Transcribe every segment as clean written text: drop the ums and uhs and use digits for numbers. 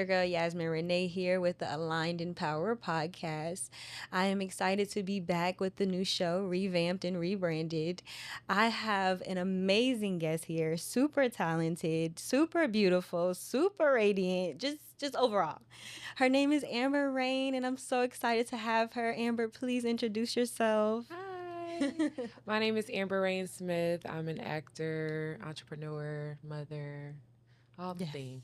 girl Yasmin Renee here with the Aligned in Power podcast. I am excited to be back with the new show, revamped and rebranded. I have an amazing guest here, super talented, super beautiful, super radiant, just overall. Her name is Amber Rain, and I'm so excited to have her. Amber, please introduce yourself. Hi, my name is Amber Rain Smith. I'm an actor, entrepreneur, mother, all the things.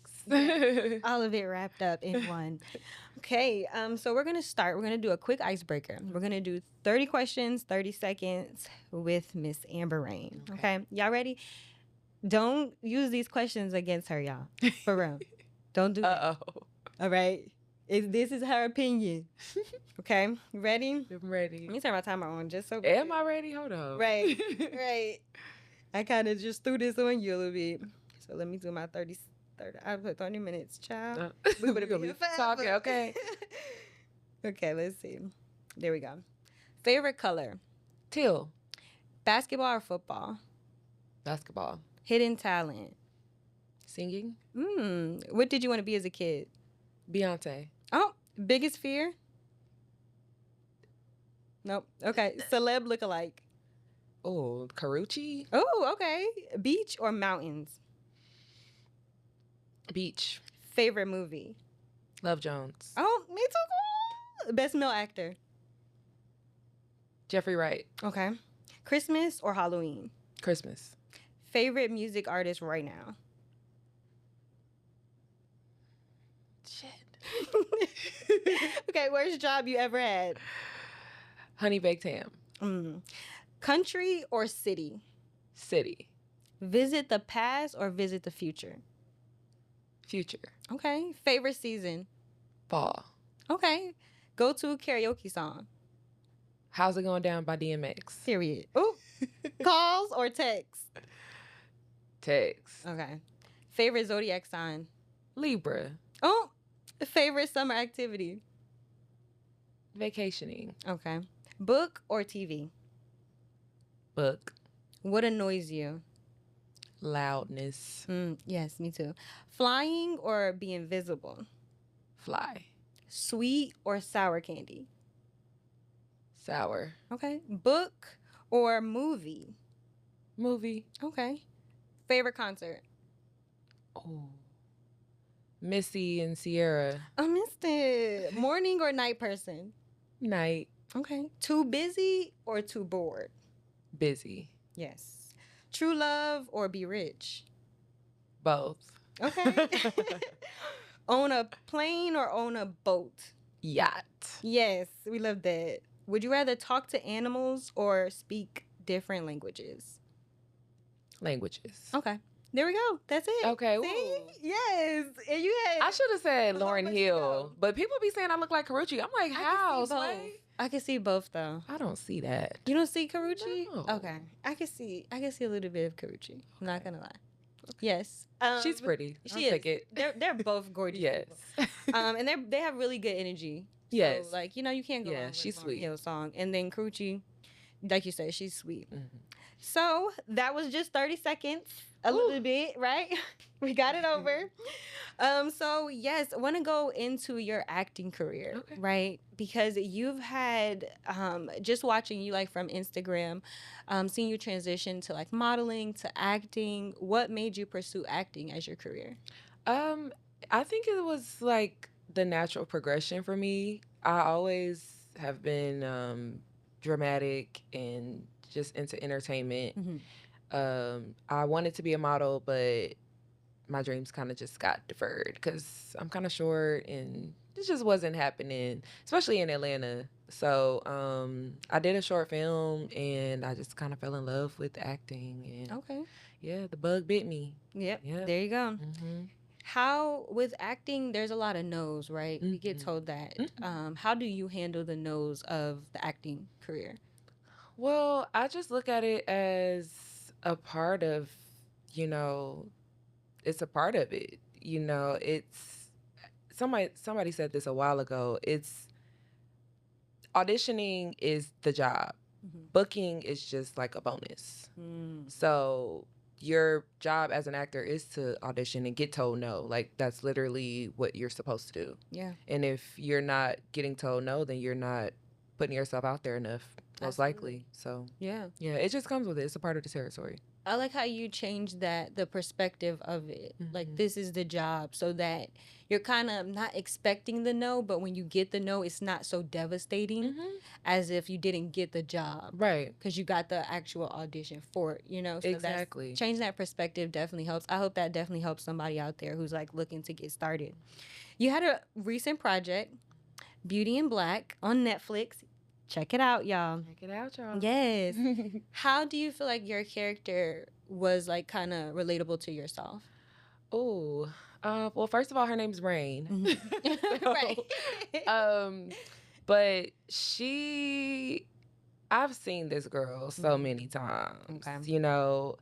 All of it wrapped up in one. Okay, so we're gonna start. We're gonna do a quick icebreaker. We're gonna do 30 questions, 30 seconds with Miss Amber Rain. Okay, y'all ready? Don't use these questions against her, y'all. For real. Don't do that. Uh-oh. All right. This is her opinion. Okay, ready? I'm ready. Let me turn my timer on just so. Am I ready? Hold on. Right, right. I kind of just threw this on you a little bit. So let me do my 30. I put 30 minutes, child. We would be talking, okay? Okay, let's see. There we go. Favorite color? Teal. Basketball or football? Basketball. Hidden talent? Singing. What did you want to be as a kid? Beyonce. Oh, biggest fear? Nope. Okay. Celeb lookalike? Oh, Karuchi. Oh, okay. Beach or mountains? Beach. Favorite movie? Love Jones. Oh, me too. Best male actor? Jeffrey Wright. Okay. Christmas or Halloween? Christmas. Favorite music artist right now? Shit. Okay, worst job you ever had? Honey baked ham. Country or city? City. Visit the past or visit the future? Future. Okay. Favorite season? Fall. Okay. Go to karaoke song? How's It Going Down by DMX. Period. Ooh. Calls or text? Text. Okay. Favorite zodiac sign? Libra. Oh. Favorite summer activity? Vacationing. Okay. Book or TV? Book. What annoys you? Loudness. Yes, me too. Flying or being visible? Fly. Sweet or sour candy? Sour. Okay. Book or movie? Movie. Okay. Favorite concert? Oh. Missy and Sierra. I missed it. Morning or night person? Night. Okay. Too busy or too bored? Busy. Yes. True love or be rich? Both. Okay. Own a plane or own a boat? Yacht. Yes, we love that. Would you rather talk to animals or speak different languages? Languages. Okay. There we go. That's it. Okay. See? Ooh. Yes. And you had. I should have said Lauryn much to Hill, go. but people be saying I look like Karuchi. I'm like, how? Slay? I can see both though. I don't see that. You don't see Karuchi? No. Okay. I can see a little bit of Karuchi. I'm not gonna lie. Yes. She's pretty. She I'll take is. it. They're both gorgeous. Yes. And they have really good energy. Yes. So, like, you can't go wrong with she's Lauryn sweet. Hill song. And then Karuchi, like you said, she's sweet. Mm-hmm. So that was just 30 seconds, a little bit, right? We got it over. So yes, I want to go into your acting career, right? Because you've had, just watching you like from Instagram, seeing you transition to like modeling to acting. What made you pursue acting as your career? I think it was like the natural progression for me. I always have been dramatic and just into entertainment. I wanted to be a model, but my dreams kind of just got deferred because I'm kind of short and it just wasn't happening, especially in Atlanta. So I did a short film and I just kind of fell in love with acting. And yeah, the bug bit me. Yep. There you go. Mm-hmm. How, with acting, there's a lot of no's, right? We get told that. How do you handle the no's of the acting career? Well, I just look at it as a part of, it's a part of it. It's somebody said this a while ago. It's auditioning is the job. Booking is just like a bonus. So your job as an actor is to audition and get told no. Like, that's literally what you're supposed to do. Yeah. And if you're not getting told no, then you're not putting yourself out there enough, most likely. So yeah, it just comes with it. It's a part of the territory. I like how you changed the perspective of it. Like, this is the job, so that you're kind of not expecting the no, but when you get the no, it's not so devastating as if you didn't get the job. Right. Because you got the actual audition for it, you know? So Exactly. Changing that perspective definitely helps. I hope that definitely helps somebody out there who's like looking to get started. You had a recent project, Beauty in Black, on Netflix. Check it out, y'all. Check it out, y'all. Yes. How do you feel like your character was like kind of relatable to yourself? Oh, well, first of all, her name's Rain. Right. But I've seen this girl so many times. Okay. You know,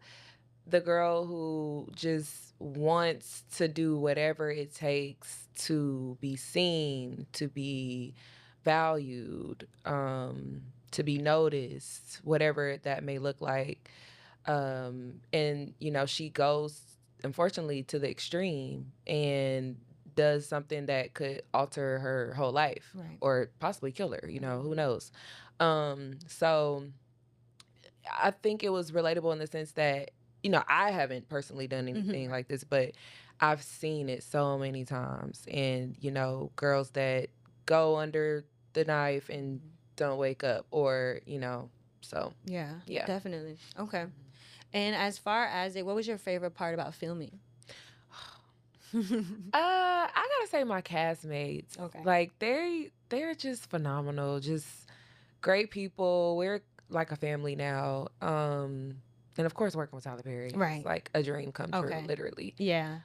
the girl who just wants to do whatever it takes to be seen, to be valued, to be noticed, whatever that may look like. And, you know, she goes, unfortunately, to the extreme and does something that could alter her whole life, Right. or possibly kill her, you know, who knows. So I think it was relatable in the sense that, you know, I haven't personally done anything like this, but I've seen it so many times. And, you know, girls that go under the knife and don't wake up, or, you know, so. Yeah, definitely. Okay. And as far as what was your favorite part about filming? I gotta say my castmates. Okay. Like, they're just phenomenal, just great people. We're like a family now. And of course, working with Tyler Perry, Right. It's like a dream come true, literally. Yeah.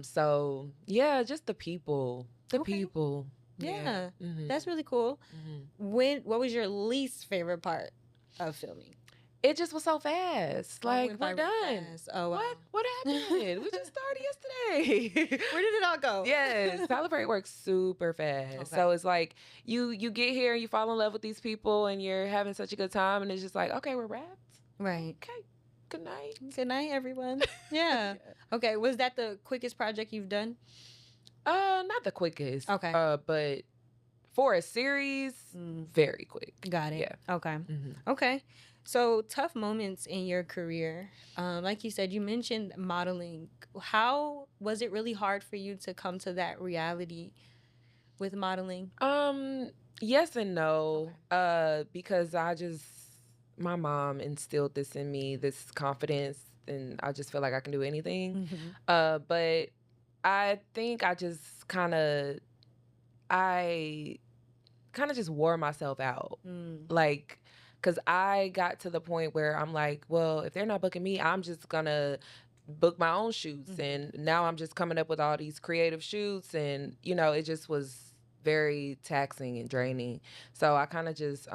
So yeah, just the people. People. Yeah. That's really cool. What was your least favorite part of filming? It just was so fast. Like, we're done. Fast. Oh, wow. What happened? We just started yesterday. Where did it all go? Yes, Tyler Perry works super fast. So it's like you get here and you fall in love with these people and you're having such a good time, and it's just like, okay, we're wrapped. Right. Okay. Good night. Good night, everyone. Yeah. Okay. Was that the quickest project you've done? Not the quickest. Okay. But for a series, very quick. Got it. Yeah. Okay. Okay. So, tough moments in your career. Like you said, you mentioned modeling. How was it really hard for you to come to that reality with modeling? Yes and no. Because my mom instilled this in me, this confidence, and I just feel like I can do anything. But I think I kind of just wore myself out. Like, because I got to the point where I'm like, well, if they're not booking me, I'm just gonna book my own shoots. And now I'm just coming up with all these creative shoots, and, you know, it just was very taxing and draining. So I kind of just,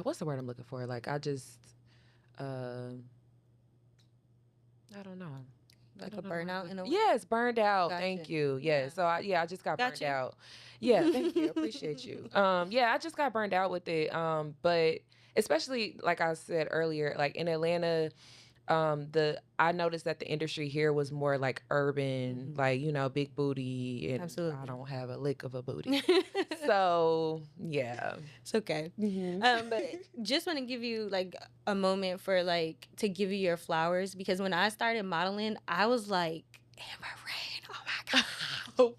what's the word I'm looking for? Like, I just, I don't know. Like a burnout in a way? Yes, burned out. Gotcha. Thank you. Yeah. So I just got burned out. Yeah, thank you. Appreciate you. I just got burned out with it. But especially, like I said earlier, like in Atlanta, I noticed that the industry here was more like urban, like, you know, big booty, and Absolutely. I don't have a lick of a booty. So yeah, it's okay. But just want to give you like a moment for like to give you your flowers, because when I started modeling, I was like, Amber Rain, oh my god.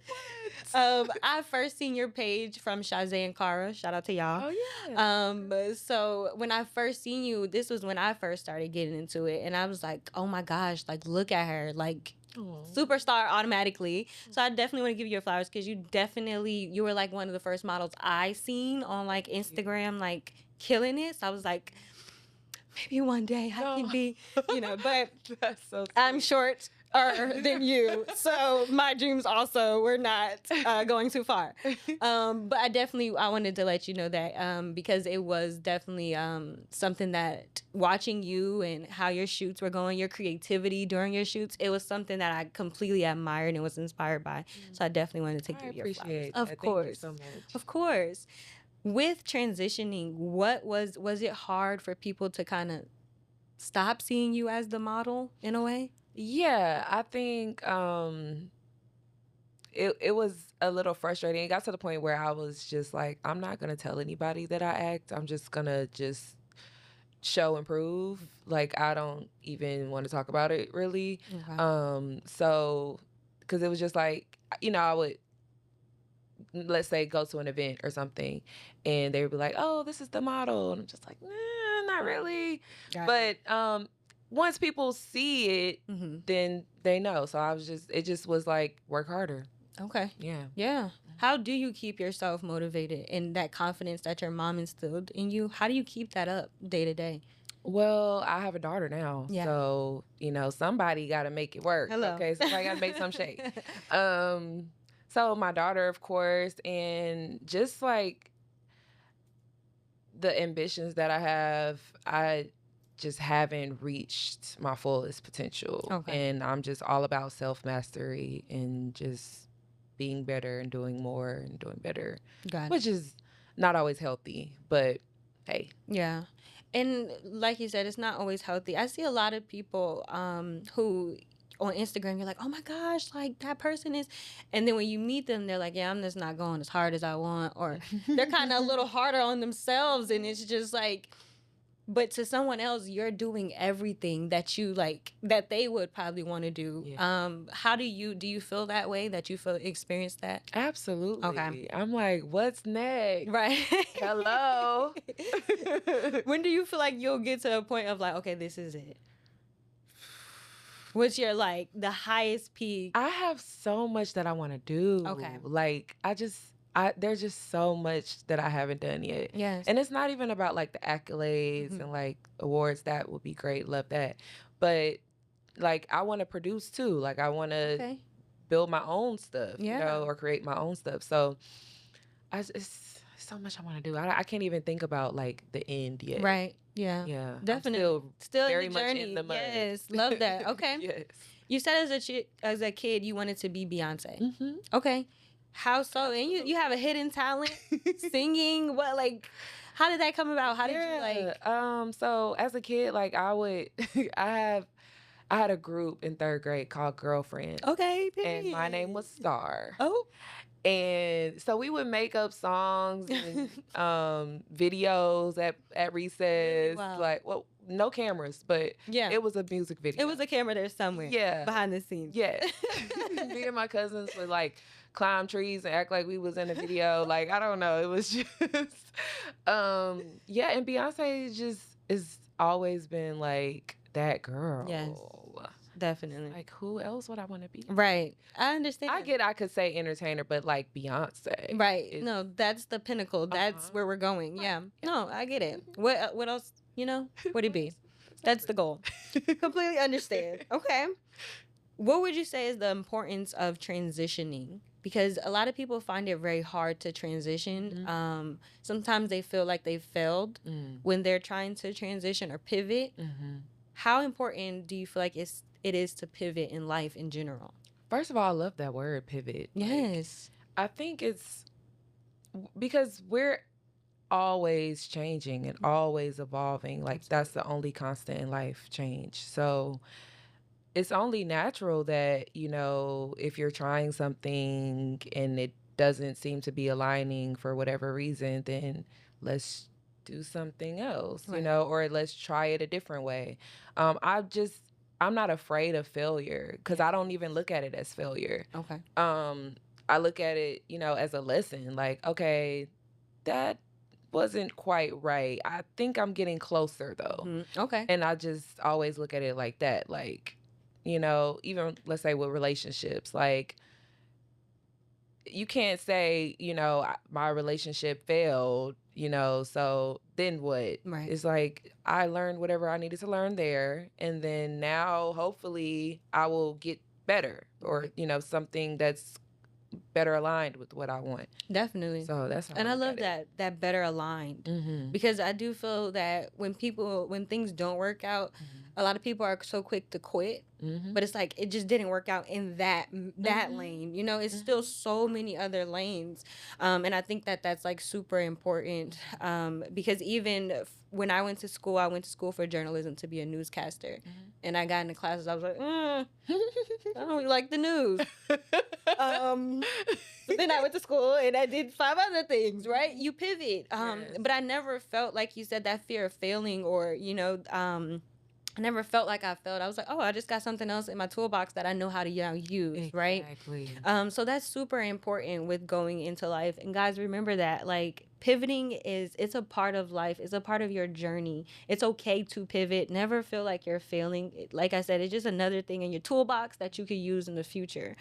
I first seen your page from Shazay and Cara. Shout out to y'all. Oh yeah. So when I first seen you, this was when I first started getting into it, and I was like, oh my gosh, like look at her, like superstar automatically. So I definitely want to give you your flowers, because you were like one of the first models I seen on like Instagram, like killing it. So I was like, maybe one day I can be, you know, but That's so sweet. I'm short than you, so my dreams also were not going too far. But I wanted to let you know that because it was definitely something that, watching you and how your shoots were going, your creativity during your shoots, it was something that I completely admired and was inspired by. So I definitely wanted to give you your flowers. Of course. Thank you so much. Of course. With transitioning, what was it hard for people to kind of stop seeing you as the model in a way? Yeah, I think it was a little frustrating. It got to the point where I was just like, I'm not gonna tell anybody that I act. I'm just gonna just show and prove. Like I don't even want to talk about it really. Okay. So because it was just like, I would, let's say, go to an event or something, and they would be like, "Oh, this is the model," and I'm just like, not really. Got But once people see it, Mm-hmm. then they know. So it just was like, work harder. Okay. Yeah. Yeah. How do you keep yourself motivated and that confidence that your mom instilled in you? How do you keep that up day to day? Well, I have a daughter now, Yeah. so somebody got to make it work. Hello. Okay, somebody got to make some shake. So my daughter, of course, and just like the ambitions that I have, I just haven't reached my fullest potential. Okay. And I'm just all about self-mastery and just being better and doing more and doing better, which is not always healthy, but hey. Yeah. And like you said, it's not always healthy. I see a lot of people who on Instagram, you're like, oh my gosh, like that person is. And then when you meet them, they're like, yeah, I'm just not going as hard as I want. Or they're kind of a little harder on themselves. And it's just like, but to someone else, you're doing everything that you like, that they would probably want to do. Yeah. How do you feel that way, that you experience that? Absolutely. Okay. I'm like, what's next? Right. Hello. When do you feel like you'll get to a point of like, okay, this is it? What's your like the highest peak? I have so much that I want to do. Okay. Like there's just so much that I haven't done yet. Yes. And it's not even about like the accolades and like awards. That would be great. Love that. But like I want to produce too. Like I want to build my own stuff, or create my own stuff. So it's so much I want to do. I can't even think about like the end yet. Right. Yeah. Yeah. Definitely. Still very in the journey. Much in the mud. Yes. Love that. Okay. Yes. You said as a kid you wanted to be Beyonce. Mm-hmm. Okay. How so? And you have a hidden talent, singing. What, like, how did that come about? How did you like? So as a kid, like I had a group in 3rd grade called Girlfriend. Okay. And my name was Star. Oh. And so we would make up songs and videos at recess. Wow. Like, well, no cameras, but it was a music video. It was a camera there somewhere. Yeah. Behind the scenes. Yeah. Me and my cousins would like climb trees and act like we was in a video. Like, I don't know. It was just yeah, and Beyonce just is always been like that girl. Yes. Definitely. Like, who else would I want to be? Right. I understand. I could say entertainer, but like Beyonce. Right. No, that's the pinnacle. That's where we're going. Right. Yeah. No, I get it. What else, would it be? That's the goal. Completely understand. Okay. What would you say is the importance of transitioning? Because a lot of people find it very hard to transition. Mm-hmm. Sometimes they feel like they've failed when they're trying to transition or pivot. Mm-hmm. How important do you feel like it is to pivot in life in general? First of all, I love that word, pivot. Yes. Like, I think it's because we're always changing and always evolving. Like, that's the only constant in life, change. So it's only natural that, if you're trying something and it doesn't seem to be aligning for whatever reason, then let's do something else, right. Or let's try it a different way. I'm not afraid of failure because I don't even look at it as failure. Okay. I look at it, as a lesson. Like, okay, that wasn't quite right. I think I'm getting closer though. Mm-hmm. Okay. And I just always look at it like that. Like, even let's say with relationships, like you can't say, my relationship failed, so then what? Right. It's like I learned whatever I needed to learn there. And then now hopefully I will get better or, something that's better aligned with what I want. Definitely. So that's how and I love that better aligned, because I do feel that when things don't work out, a lot of people are so quick to quit, but it's like it just didn't work out in that lane. You know, it's still so many other lanes, and I think that that's like super important, because even when I went to school for journalism to be a newscaster, and I got into classes, I was like, I don't like the news. But then I went to school and I did 5 other things, right? You pivot. Yes. But I never felt, like you said, that fear of failing, or, you know, I never felt like I failed. I was like, oh, I just got something else in my toolbox that I know how to use, right? Exactly. So that's super important with going into life. And guys, remember that, like, pivoting it's a part of life. It's a part of your journey. It's okay to pivot. Never feel like you're failing. Like I said, it's just another thing in your toolbox that you could use in the future.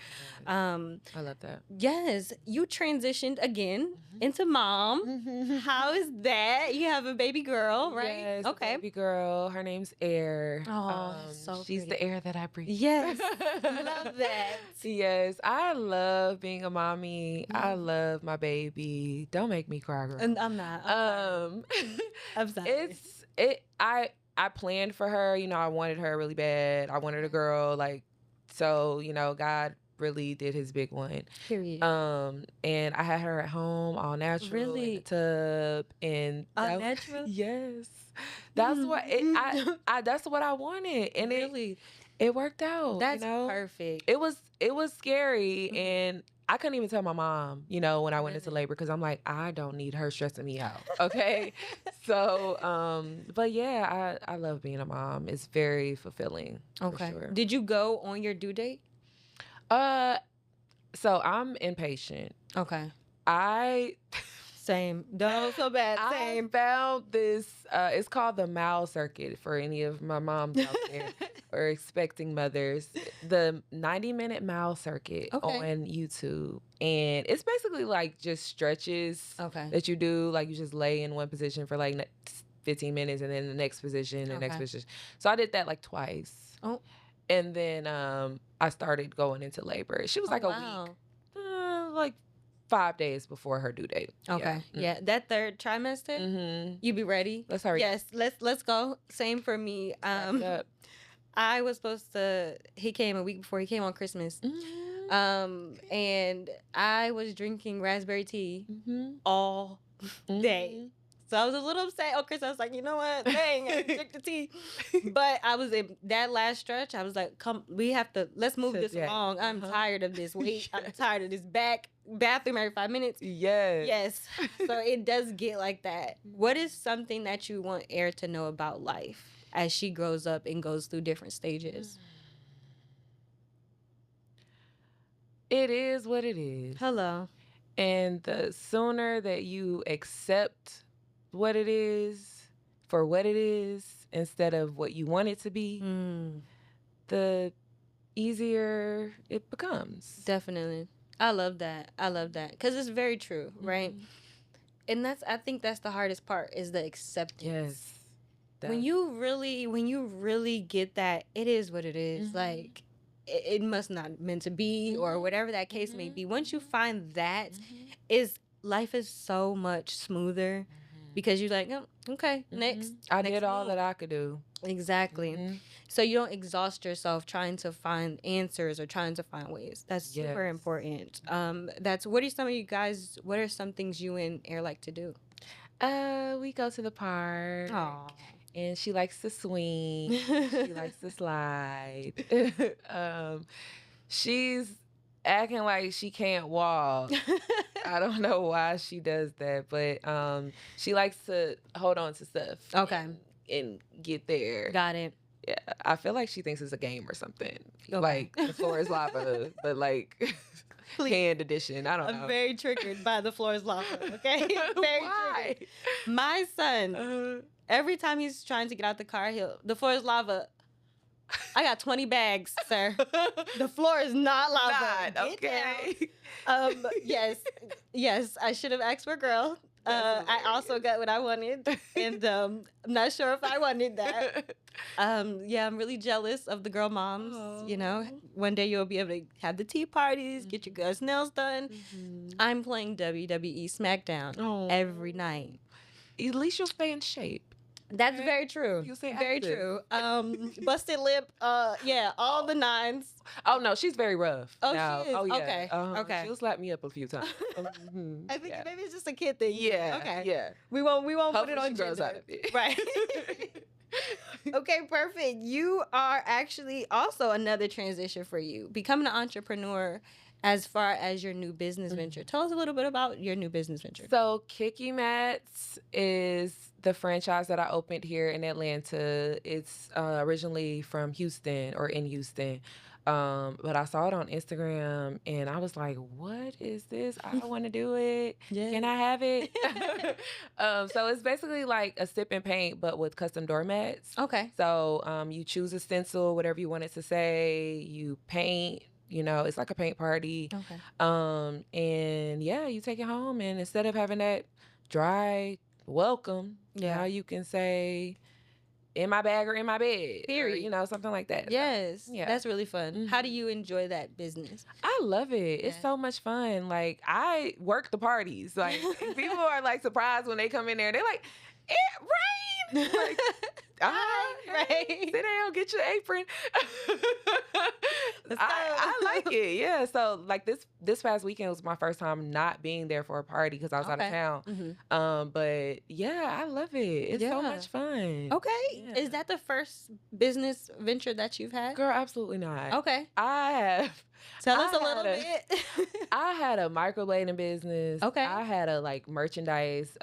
I love that. Yes, you transitioned again into mom. How is that? You have a baby girl, right? Yes, Okay. baby girl. Her name's Air. Oh, so she's pretty. the air that I breathe. Yes, love that. Yes, I love being a mommy. I love my baby. Don't make me cry, girl. And I'm not. I'm sorry. I planned for her. You know, I wanted her really bad. I wanted a girl. Like, so, you know, God really did his big one. Period. And I had her at home, all natural, in the tub, and all natural. Yes, that's what I that's what I wanted, and it worked out. That's, you know? perfect. It was scary, and I couldn't even tell my mom, you know, when I went into labor, because I'm like, I don't need her stressing me out. Okay. So, but yeah, I love being a mom. It's very fulfilling. Okay. For sure. Did you go on your due date? So I'm impatient. Okay. Same. Don't feel bad. Same. I found this, it's called the Mile Circuit for any of my moms out there or expecting mothers. The 90-minute Mile Circuit on YouTube. And it's basically like just stretches that you do. Like you just lay in one position for like 15 minutes and then the next position, the next position. So I did that like twice. Oh. And then I started going into labor. She was like a week. Like 5 days before her due date. Okay. Yeah. That third trimester, you be ready? Let's hurry. Yes. Let's go. Same for me. I was supposed to. He came a week before. He came on Christmas. And I was drinking raspberry tea all day. So I was a little upset. Oh, Chris, I was like, you know what? Dang, I drink the tea. But I was in that last stretch. I was like, come, let's move this along. I'm tired of this wait. I'm tired of this bathroom every 5 minutes. Yes. So it does get like that. What is something that you want Air to know about life as she grows up and goes through different stages? It is what it is. Hello. And the sooner that you accept what it is for what it is instead of what you want it to be, the easier it becomes. Definitely. I love that. Because it's very true, right? And I think that's the hardest part, is the acceptance. Yes. When you really get that, it is what it is. Like, it must not meant to be, or whatever that case may be. Once you find that, life is so much smoother, because you're like, oh, okay, next. I did all that I could do. Exactly. So you don't exhaust yourself trying to find answers or trying to find ways. That's super important. What are some things you and Air like to do? We go to the park. Aww. And she likes to swing. She likes to slide. She's acting like she can't walk. I don't know why she does that, but she likes to hold on to stuff. Okay. And get there. Got it. Yeah, I feel like she thinks it's a game or something. Okay. Like the floor is lava, but like hand edition. I don't know. I'm very triggered by the floor is lava. Okay, very triggered. My son, every time he's trying to get out the car, the floor is lava. I got 20 bags, sir. The floor is not lava. Okay. Yes. I should have asked for a girl. I also got what I wanted, and I'm not sure if I wanted that. I'm really jealous of the girl moms. Aww. You know, one day you'll be able to have the tea parties, get your girls' nails done. I'm playing WWE SmackDown every night. At least you'll stay in shape. That's very true. You say very active. true. Busted lip. Yeah, all the nines. Oh no, she's very rough. Oh, now. she is. Oh yeah. Okay. Okay. She'll slap me up a few times. I think maybe it's just a kid thing. Yeah. Okay. Yeah. We won't Hopefully put it on she grows gender. out of it. Right. Okay, perfect. You are actually also another transition for you, becoming an entrepreneur as far as your new business venture. Tell us a little bit about your new business venture. So Kiki Mats is the franchise that I opened here in Atlanta. It's originally from Houston or in Houston. But I saw it on Instagram and I was like, what is this? I want to do it. Yeah. Can I have it? So it's basically like a sip and paint, but with custom doormats. Okay. So you choose a stencil, whatever you want it to say, you paint. It's like a paint party. Okay. And yeah, you take it home, and instead of having that dry welcome, now you can say in my bag or in my bed. Period. Or, something like that. Yes. So, yeah. That's really fun. How do you enjoy that business? I love it. It's so much fun. Like, I work the parties. Like, people are like surprised when they come in there. They're like, it rained. Like, right. Sit down, get your apron. I like it. Yeah. So like this past weekend was my first time not being there for a party because I was out of town. But yeah, I love it. It's so much fun. Okay. Yeah. Is that the first business venture that you've had? Girl, absolutely not. Okay. I have. Tell us a little bit. I had a microblading business. Okay. I had a merchandise,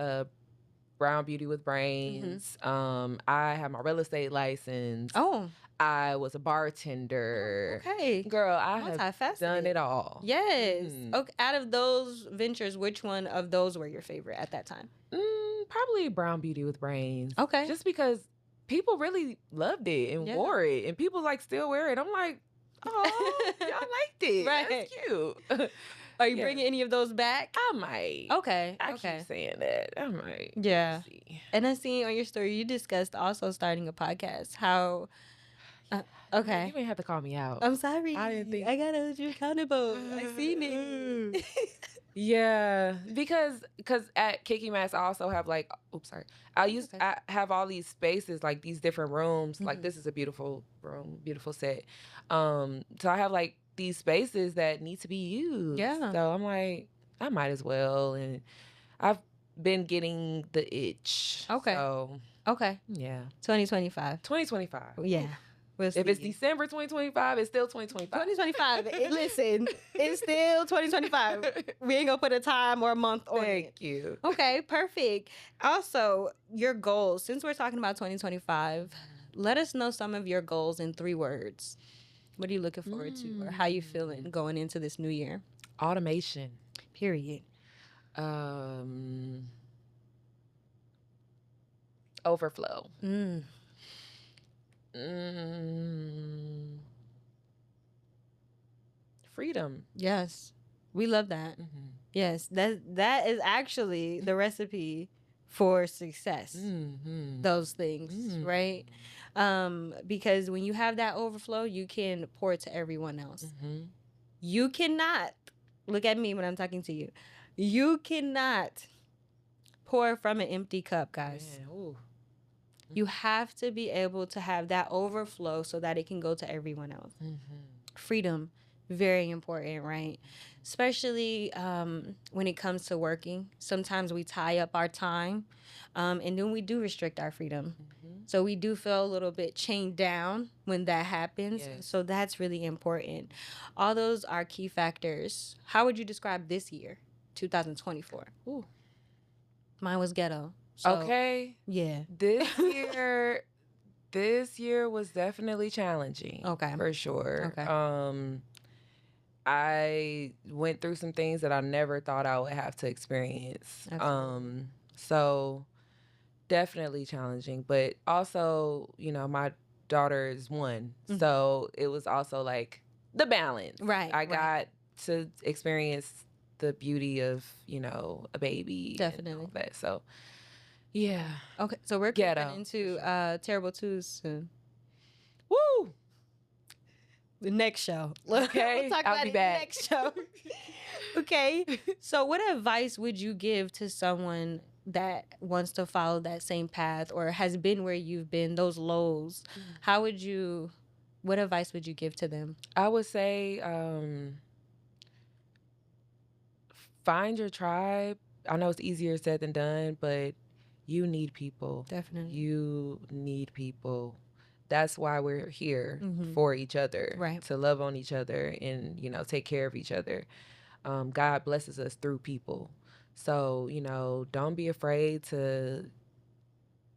Brown Beauty with Brains. I have my real estate license. Oh. I was a bartender. Okay. Girl, I have done it all. Yes. Okay. Out of those ventures, which one of those were your favorite at that time? Probably Brown Beauty with Brains. Okay. Just because people really loved it and wore it. And people still wear it. I'm like, oh, y'all liked it. Right. That's cute. Are you bringing any of those back? I might. Okay. I keep saying that. I might. Yeah. See. And I see on your story you discussed also starting a podcast. How? Okay. You ain't have to call me out. I'm sorry. I didn't think. I gotta hold you accountable. I seen it. Yeah, because at Kiki Mats I also have I have all these spaces, like these different rooms. Like this is a beautiful room, beautiful set. So I have these spaces that need to be used. Yeah. So I'm like, I might as well, and I've been getting the itch. Okay. So okay. Yeah. 2025. 2025. Yeah. We'll if it's December 2025, it's still 2025. 2025. Listen, it's still 2025. We ain't gonna put a time or a month on it. Thank you. Okay, perfect. Also, your goals. Since we're talking about 2025, let us know some of your goals in 3 words. What are you looking forward to, or how you feeling going into this new year? Automation. Period. Overflow. Freedom. Yes, we love that. Yes, that is actually the recipe for success. Those things, right? Because when you have that overflow, you can pour it to everyone else. You cannot look at me when I'm talking to you. You cannot pour from an empty cup, guys. You have to be able to have that overflow so that it can go to everyone else. Freedom, very important, right? Especially when it comes to working. Sometimes we tie up our time, and then we do restrict our freedom. So we do feel a little bit chained down when that happens. Yes. So that's really important. All those are key factors. How would you describe this year, 2024? Ooh. Mine was ghetto. So, Okay. Yeah. This year was definitely challenging. Okay. For sure. Okay. I went through some things that I never thought I would have to experience. Absolutely. So definitely challenging, but also, my daughter is 1. So it was also the balance. Right. I got to experience the beauty of, a baby. Definitely. And all that. So yeah. Okay, so we're getting into Terrible Twos soon. Woo! The next show. Okay, we'll talk I'll about be it back. In the next show. Okay, so what advice would you give to someone that wants to follow that same path or has been where you've been, those lows, how would you, what advice would you give to them? I would say find your tribe. I know it's easier said than done, but you need people. Definitely. You need people. That's why we're here, Mhm. for each other, Right. to love on each other and, you know, take care of each other. God blesses us through people. So, you know, don't be afraid to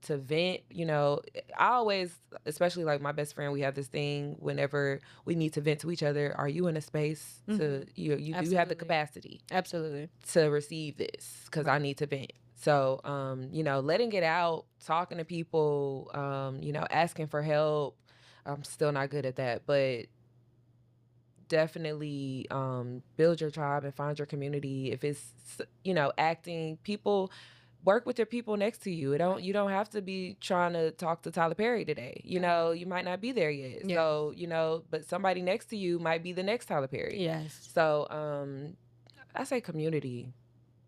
vent. You know, I always, especially like my best friend, we have this thing whenever we need to vent to each other. Are you in a space to you do have the Absolutely. capacity Absolutely. to receive this? Because I need to vent. So, you know, letting it out, talking to people, you know, asking for help. I'm still not good at that, but definitely build your tribe and find your community. If it's, you know, acting, people, work with your people next to you. You don't have to be trying to talk to Tyler Perry today. You know, you might not be there yet. Yes. So, you know, but somebody next to you might be the next Tyler Perry. Yes. So I say community.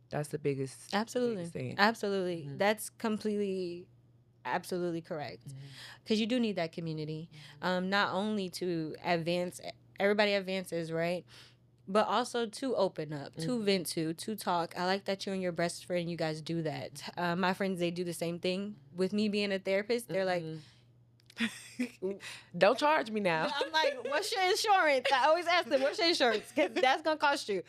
That's the biggest, Absolutely. biggest thing. Absolutely. That's completely, absolutely correct. Because you do need that community, not only to advance, everybody advances, right? But also to open up, to vent to talk. I like that you and your best friend, you guys do that. My friends, they do the same thing. With me being a therapist, they're like, don't charge me now. I'm like, what's your insurance? I always ask them, what's your insurance? Because that's going to cost you.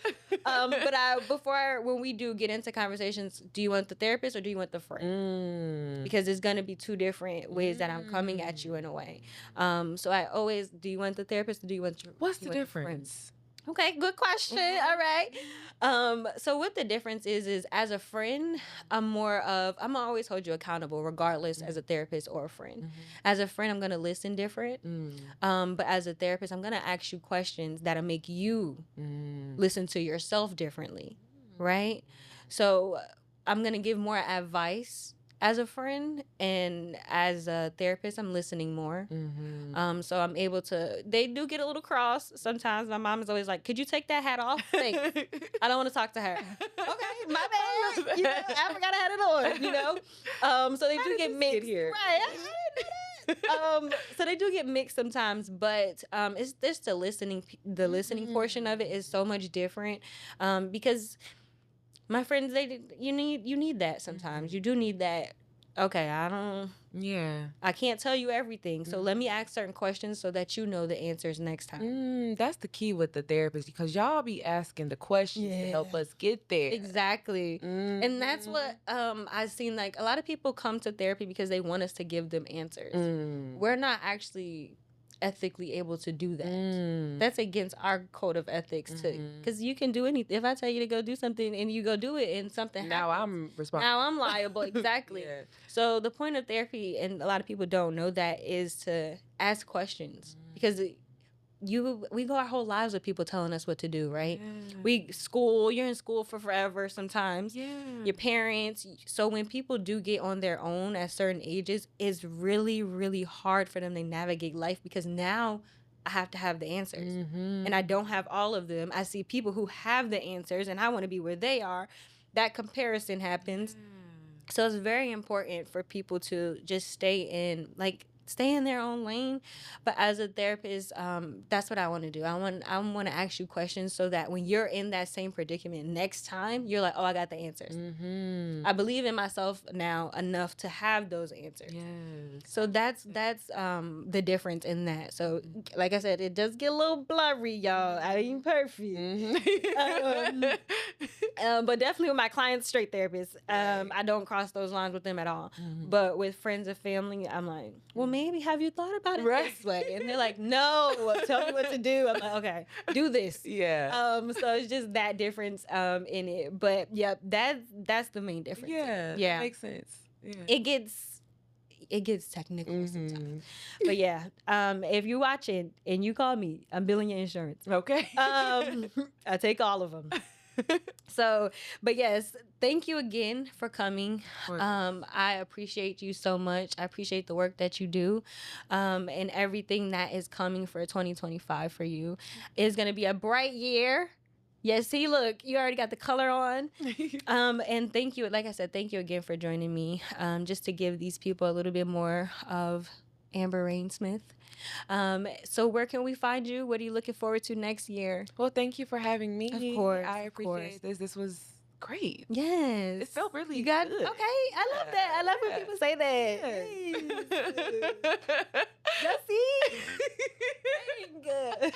But when we do get into conversations, do you want the therapist or do you want the friend? Because it's going to be two different ways that I'm coming at you in a way. So I always, do you want the therapist or do you want your What's you the want difference? Okay, good question. All right. So what the difference is as a friend, I'm always hold you accountable regardless as a therapist or a friend. As a friend, I'm going to listen different. But as a therapist, I'm going to ask you questions that'll make you listen to yourself differently. Right? So I'm going to give more advice as a friend, and as a therapist, I'm listening more. So I'm able to, they do get a little cross sometimes. My mom is always like, could you take that hat off? Thanks. I don't want to talk to her. Okay, my bad. You know, I forgot I had it on, you know? So they do get mixed. Here? Right. So they do get mixed sometimes, but it's just the listening portion of it is so much different, because my friends, you need that sometimes. You do need that. Okay, I can't tell you everything, so let me ask certain questions so that you know the answers next time. That's the key with the therapist, because y'all be asking the questions to help us get there. Exactly. And that's what I've seen. Like, a lot of people come to therapy because they want us to give them answers. We're not actually ethically able to do that. That's against our code of ethics too. Because you can do anything. If I tell you to go do something and you go do it and something Now happens, I'm responsible. now I'm liable. Exactly. So the point of therapy, and a lot of people don't know that, is to ask questions. Because we go our whole lives with people telling us what to do, right? You're in school for forever sometimes. Your parents. So when people do get on their own at certain ages, it's really, really hard for them to navigate life, because now I have to have the answers. And I don't have all of them. I see people who have the answers and I want to be where they are. That comparison happens. So it's very important for people to just stay in their own lane. But as a therapist, that's what I want to do. I want to ask you questions so that when you're in that same predicament next time, you're like, oh, I got the answers. I believe in myself now enough to have those answers. So that's the difference in that. So like I said, it does get a little blurry, y'all. I ain't perfect. But definitely with my clients, straight therapists, I don't cross those lines with them at all. But with friends and family, I'm like, well, maybe have you thought about it this way? And they're like, no, tell me what to do. I'm like, okay, do this. So it's just that difference in it. But yeah, that's the main difference. Yeah. Makes sense. It gets technical sometimes. But yeah, if you're watching and you call me, I'm billing your insurance. Okay. I take all of them. So, but yes, thank you again for coming. I appreciate you so much. I appreciate the work that you do, and everything that is coming for 2025 for you. It's going to be a bright year. Yes, see, look, you already got the color on. And thank you, like I said, thank you again for joining me. Just to give these people a little bit more of Amber Rain Smith. So where can we find you? What are you looking forward to next year? Well, thank you for having me. Of course, I of course. appreciate this. This was great. Yes. It felt really you got good. Okay, I love that. I love when Yeah. people say that. Yes. Y'all see? Good.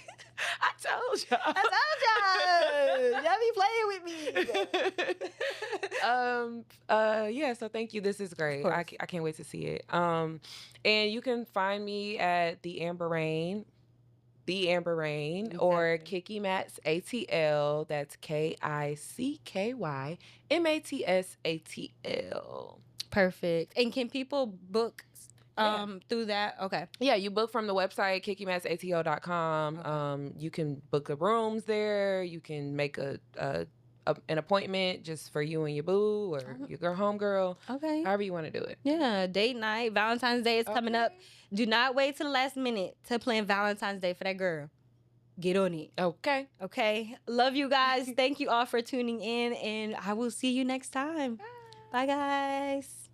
I told y'all. I told y'all. Y'all be playing with me. Yeah, so thank you. This is great. Of I course. can't wait to see it. And you can find me at The Amber Rain, or Exactly. Kiki Mats ATL. That's KICKYMATSATL. Perfect. And can people book through that? Okay. Yeah, you book from the website kikimatsatl.com. Okay. You can book the rooms there. You can make an appointment just for you and your boo or your homegirl. Okay. However you want to do it. Yeah, date night. Valentine's Day is coming up. Do not wait till the last minute to plan Valentine's Day for that girl. Get on it. Okay. Okay. Love you guys. Thank you all for tuning in, and I will see you next time. Bye guys.